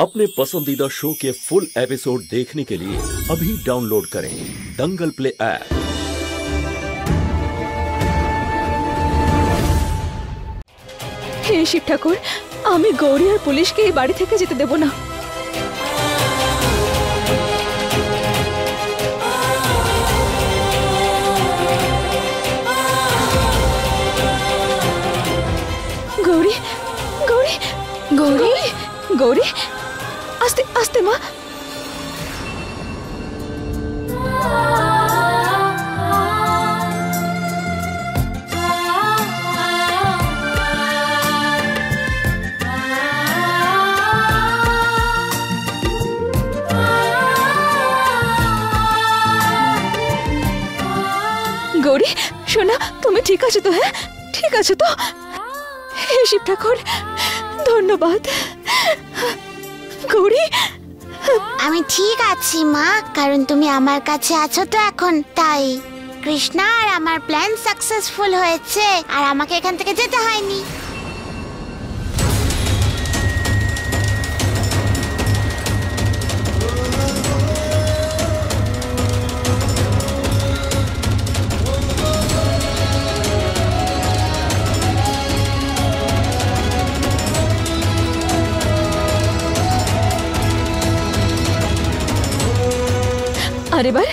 अपने पसंदीदा शो के फुल एपिसोड देखने के लिए अभी डाउनलोड करें दंगल प्ले ऐप। हे शिव ठाकुर, आमी गौरी और पुलिस के बाड़ी থেকে যেতে দেব না। गौरी गौरी गौरी गौरी आस्ते आस्ते माँ। गौरी शोना, तुम्हें ठीक आछो तो? है ठीक आछो तो? हे शिव ठाकुर धन्यवाद। गौरी আমি ঠিক আছি মা, কারণ তুমি আমার কাছে আছো তো এখন, তাই কৃষ্ণা আর আমার প্ল্যান সাকসেসফুল হয়েছে আর আমাকে এখান থেকে যেতে হয়নি। আর এবার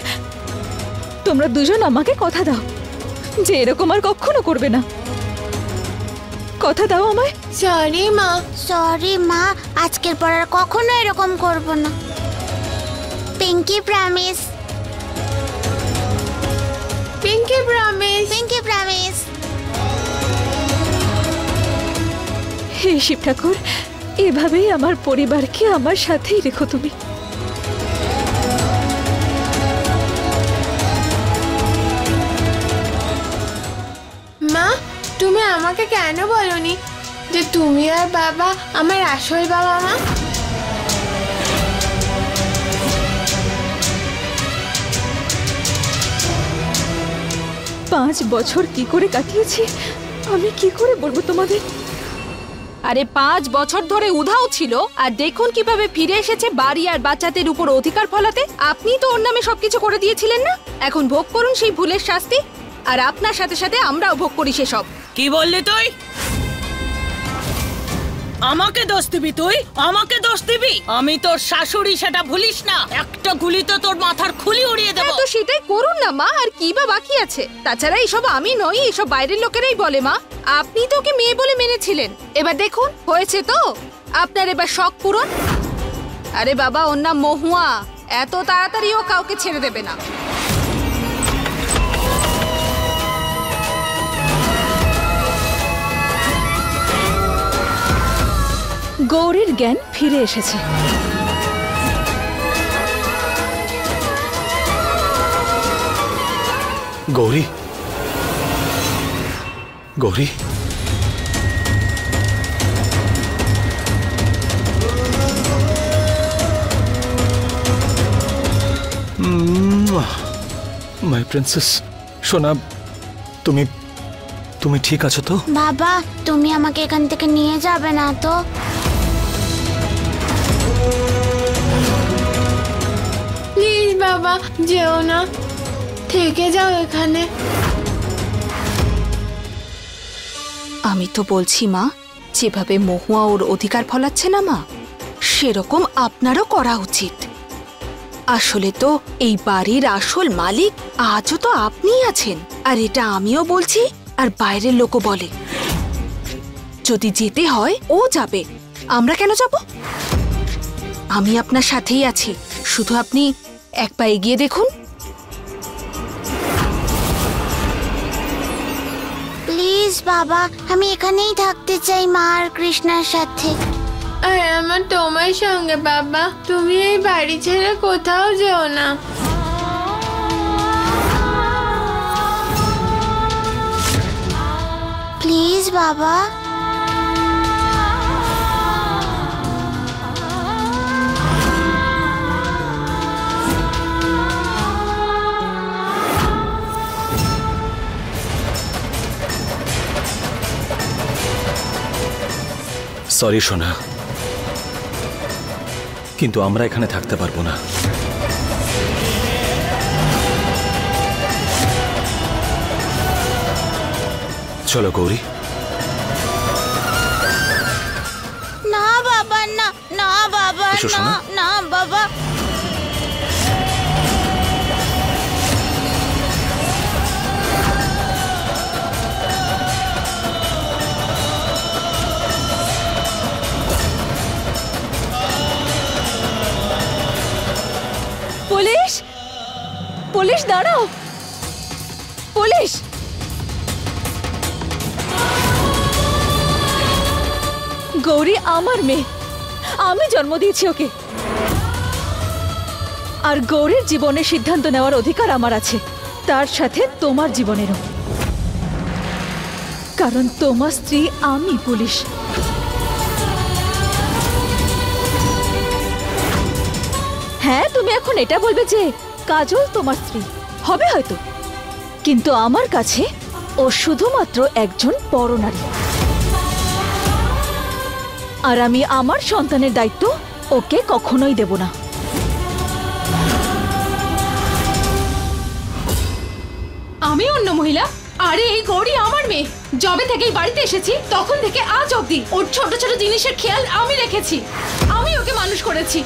তোমরা দুজন আমাকে কথা দাও যে এরকম আর কখনো করবে না। কথা দাও আমায়। সরি মা, সরি মা, আজকের পর আর কখনো এরকম করব না। Pinky promise, pinky promise, pinky promise. হে শিব ঠাকুর, এভাবেই আমার পরিবারকে আমার সাথেই রেখো তুমি। তুমি আমাকে কেন বলনি যে তুমি আর বাবা আমার আসল বাবা মা? 5 বছর কি করে কাটিয়েছি আমি কি করে বলবো তোমাদের? আরে 5 বছর ধরে উধাও ছিল আর দেখুন কিভাবে ফিরে এসেছে বাড়ি আর বাচ্চাদের উপর অধিকার ফলাতে। আপনি তো ওর নামে সবকিছু করে দিয়েছিলেন না? এখন ভোগ করুন সেই ভুলের শাস্তি, আর আপনার সাথে সাথে আমরাও ভোগ করি সেসব। কি বললি তুই? আমাকে দোষ দিবি তুই? আমাকে দোষ দিবি? আমি তোর শাশুড়ি, সেটা ভুলিস না। একটা গুলি তো তোর মাথার খুলি উড়িয়ে দেব। তো সেটাই করুন না মা, আর কি বা বাকি আছে? তাছাড়া এইসব আমি নই, এসব বাইরের লোকেরাই বলে মা। আপনি তো ওকে মেয়ে বলে মেনেছিলেন, এবার দেখুন হয়েছে তো আপনার এবার শখ পূরণ। আরে বাবা, ওর নাম মহুয়া, এত তাড়াতাড়ি ও কাউকে ছেড়ে দেবে না। গৌরীর জ্ঞান ফিরে এসেছে। গৌরী, গৌরী, মাই প্রিন্সেস সোনা, তুমি তুমি ঠিক আছো তো? বাবা, তুমি আমাকে এখান থেকে নিয়ে যাবে না তো? প্লিজ বাবা যেও না, থেকে যাও এখানে। আমি তো বলছি মা, যেভাবে মহুয়া ওর অধিকার ফলাচ্ছে না মা, সেরকম আপনারও করা উচিত। আসলে তো এই বাড়ির আসল মালিক আজও তো আপনিই আছেন, আর এটা আমিও বলছি আর বাইরের লোকও বলে। যদি যেতে হয় ও যাবে, আমরা কেন যাব? আমি আপনার সাথেই আছি, শুধু আপনি এক পা এগিয়ে দেখুন। প্লিজ বাবা, আমি এখানেই থাকতে চাই মা আর কৃষ্ণার সাথে। আর আমার তোমার সঙ্গে বাবা, তুমি এই বাড়ি ছেড়ে কোথাও যেও না। প্লিজ বাবা। সরি সোনা, কিন্তু আমরা এখানে থাকতে পারবো না। চলো গৌরী। না বাবা, না না বাবা, এসো না সোনা। না বাবা। পুলিশ, পুলিশ দাঁড়াও, পুলিশ। গৌরী আমার মেয়ে, আমি জন্ম দিয়েছি ওকে। আর গৌরীর জীবনের সিদ্ধান্ত নেওয়ার অধিকার আমার আছে, তার সাথে তোমার জীবনেরও। কারণ তোমার স্ত্রী আমি। পুলিশ, হ্যাঁ তুমি এখন এটা বলবে যে কাজল তোমার স্ত্রী হবে হয়তো, কিন্তু আমার কাছে ও শুধুমাত্র একজন পরনারী। আর আমি আমার সন্তানের দায়িত্ব ওকে কখনোই দেব না। আমি অন্য মহিলা? আরে এই গৌরী আমার মেয়ে। যবে থেকে এই বাড়িতে এসেছি তখন থেকে আজ অবধি ওর ছোট ছোট জিনিসের খেয়াল আমি রেখেছি। আমি ওকে মানুষ করেছি।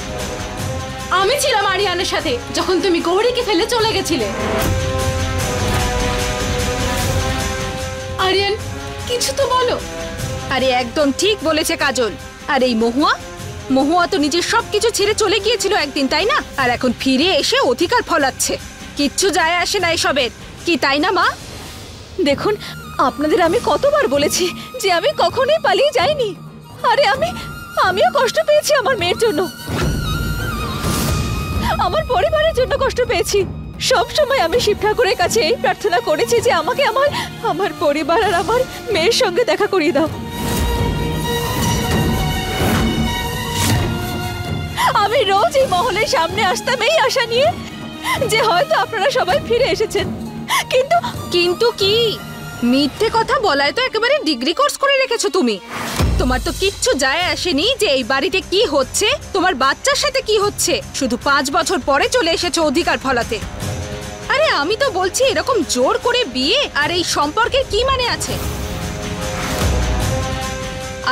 আমি ছিলাম আরিয়ানের সাথে যখন তুমি গৌরীকে ফেলে চলে গেছিলে। আরিয়ান, কিছু তো বলো। আরে একদম ঠিক বলেছে কাজল। আর এই মহুয়া তো নিজের সবকিছু ছেড়ে চলে গিয়েছিল একদিন, তাই না? আর এখন ফিরে এসে অধিকার ফলাচ্ছে। কিচ্ছু যায় আসে না এসবের, কি তাই না মা? দেখুন, আপনাদের আমি কতবার বলেছি যে আমি কখনোই পালিয়ে যাইনি। আরে আমিও কষ্ট পেয়েছি আমার মেয়ের জন্য, আমার পরিবারের জন্য কষ্ট পেয়েছি। সব সময় আমি শিব ঠাকুরের কাছে এই প্রার্থনা করেছি যে আমাকে আমার পরিবার আর আমার মেয়ের সঙ্গে দেখা করিয়ে দাও। আমি রোজ এই মহলের সামনে আসতাম এই আশা নিয়ে যে হয়তো আপনারা সবাই ফিরে এসেছেন, কিন্তু কি মিথ্যে কথা বলায় তো একেবারে ডিগ্রি কোর্স করে রেখেছো তুমি। তোমার তো কিচ্ছু যায় আসেনি যে এই বাড়িতে কি হচ্ছে, তোমার বাচ্চার সাথে কি হচ্ছে। শুধু 5 বছর পরে চলে এসেছো অধিকার ফলাতে। আরে আমি তো বলছি এরকম জোর করে বিয়ে আর এই সম্পর্কের কি মানে আছে?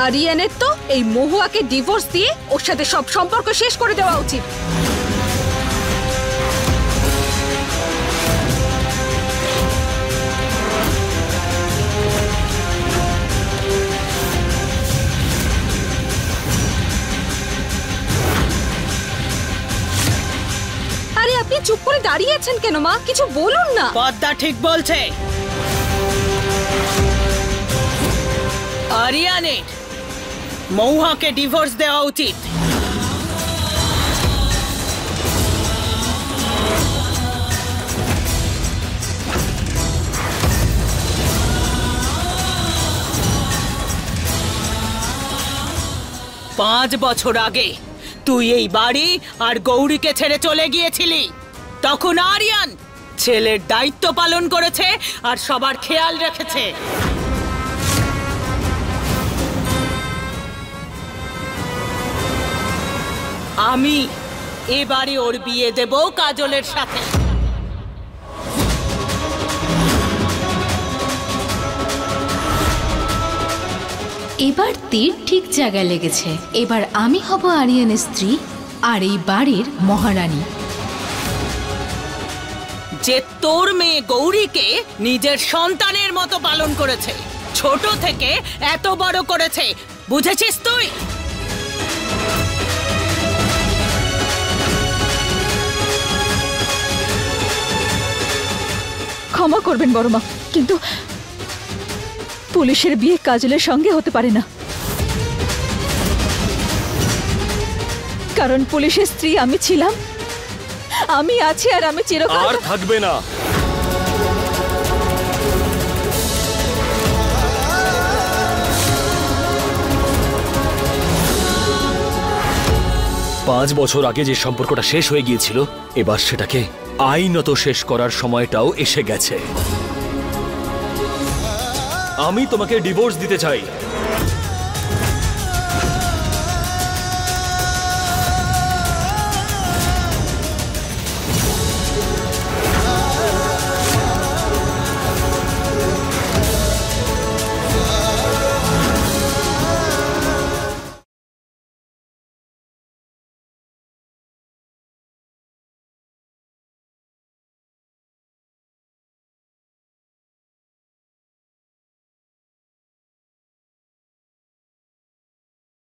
আরিয়ানের তো এই মহুয়াকে ডিভোর্স দিয়ে ওর সাথে সব সম্পর্ক শেষ করে দেওয়া উচিত। আরে আপনি চুপ করে দাঁড়িয়ে আছেন কেন মা? কিছু বলুন না। পদ্মা ঠিক বলছে। আরিয়ানের মহুয়াকে ডিভোর্স দেওয়া উচিত। পাঁচ বছর আগে তুই এই বাড়ি আর গৌরীকে ছেড়ে চলে গিয়েছিলি। তখন আরিয়ান ছেলের দায়িত্ব পালন করেছে আর সবার খেয়াল রেখেছে। আমি এবারে ওর বিয়ে দেব কাজলের সাথে। এবার তীর ঠিক জায়গায় লেগেছে। এবার আমি হব আরিয়ানের স্ত্রী আর এই বাড়ির মহারানী। যে তোর মেয়ে গৌরীকে নিজের সন্তানের মতো পালন করেছে, ছোট থেকে এত বড় করেছে, বুঝেছিস তুই? ক্ষমা করবেন বড় মা, কিন্তু পুলিশের বিয়ে কাজলের সঙ্গে হতে পারে না। কারণ পুলিশের স্ত্রী আমি ছিলাম, আমি আছি আর আমি চিরকাল আর থাকবে না। পাঁচ বছর আগে যে সম্পর্কটা শেষ হয়ে গিয়েছিল, এবার সেটাকে আইনত শেষ করার সময়টাও এসে গেছে। আমি তোমাকে ডিভোর্স দিতে চাই।